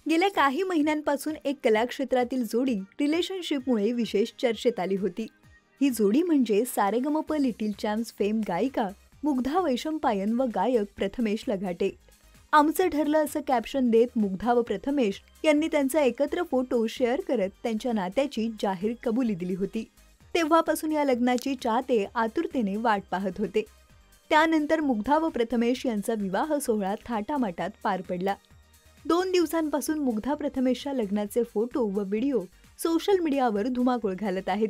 गेल्या काही महिन्यांपासून एक कलाक्षेत्रातील जोडी रिलेशनशिपमुळे विशेष चर्चेत आली होती. ही जोडी म्हणजे सारेगमप लिटिल चॅम्प्स फेम गायिका मुग्धा वैशंपायन व गायक प्रथमेश लगाटे. आमचं ठरलं असं कॅप्शन देत मुग्धा व प्रथमेश यांनी त्यांचा एकत्र फोटो शेअर करत त्यांच्या नात्याची जाहीर कबुली दिली होती. तेव्हापासून या लग्नाची चाहते आतुरतेने वाट पाहत होते. त्यानंतर मुग्धा व प्रथमेश यांचा विवाह सोहळा थाटामाटात पार पडला. 2 दिवसांपासून मुग्धा प्रथमेशच्या लग्नाचे फोटो व व्हिडिओ सोशल मीडियावर धुमाकूळ घालत आहेत.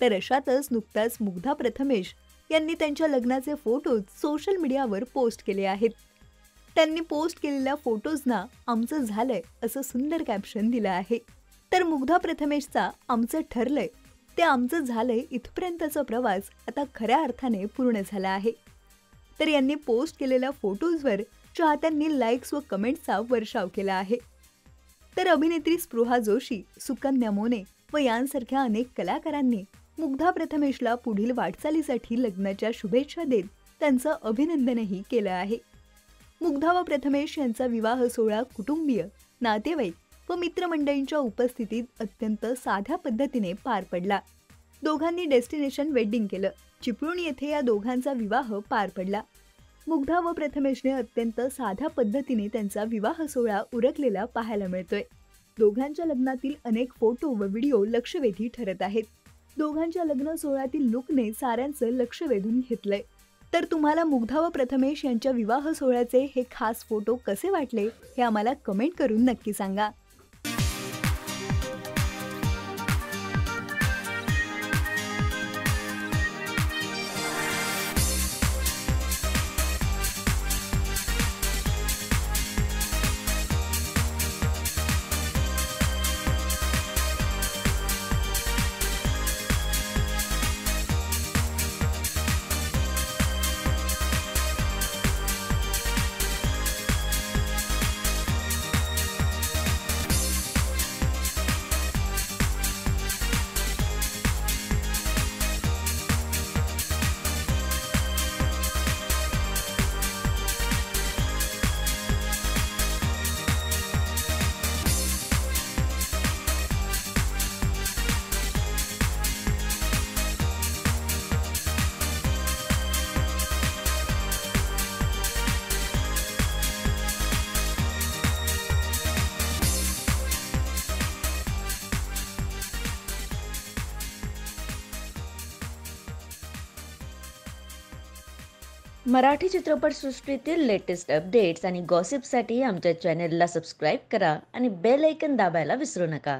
तर अशातच नुकताच मुग्धा प्रथमेश यांनी त्यांच्या लग्नाचे फोटो सोशल मीडियावर पोस्ट केले आहेत. त्यांनी पोस्ट केलेल्या फोटोजना आमचं झालंय असं सुंदर कॅप्शन दिलं आहे. तर मुग्धा प्रथमेशचा आमचं ठरलंय ते आमचं झालंय इथपर्यंतचा प्रवास आता खऱ्या अर्थाने पूर्ण झाला आहे. तर यांनी पोस्ट केलेल्या फोटोजवर चाहत्यांनी लाईक्स व कमेंट्सचा वर्षाव केला आहे. तर अभिनेत्री स्पृहा जोशी, सुकन्या मोने व यांसारख्या अनेक कलाकारांनी मुग्धा प्रथमेशला पुढील वाटचालीसाठी लग्नाच्या शुभेच्छा देत त्यांचं अभिनंदनही केलं आहे. मुग्धा व प्रथमेश यांचा विवाह सोहळा कुटुंबीय, नातेवाईक व मित्रमंडळींच्या उपस्थितीत अत्यंत साध्या पद्धतीने पार पडला. दोघांनी डेस्टिनेशन वेडिंग केलं. चिपळूण येथे या दोघांचा विवाह पार पडला. मुग्धा व प्रथमेशने अत्यंत साध्या पद्धतीने त्यांचा विवाह सोहळा उरकलेला पाहायला मिळतोय. दोघांच्या लग्नातील अनेक फोटो व व्हिडिओ लक्षवेधी ठरत आहेत. दोघांच्या लग्न सोहळ्यातील लुकने साऱ्यांचं लक्ष वेधून घेतलंय. तर तुम्हाला मुग्धा व प्रथमेश यांच्या विवाह सोहळ्याचे हे खास फोटो कसे वाटले हे आम्हाला कमेंट करून नक्की सांगा. मराठी चित्रपटसृष्टीतील लेटेस्ट अपडेट्स आणि गॉसिपसाठी आमच्या चॅनेलला सबस्क्राईब करा आणि बेल ऐकन दाबायला विसरू नका.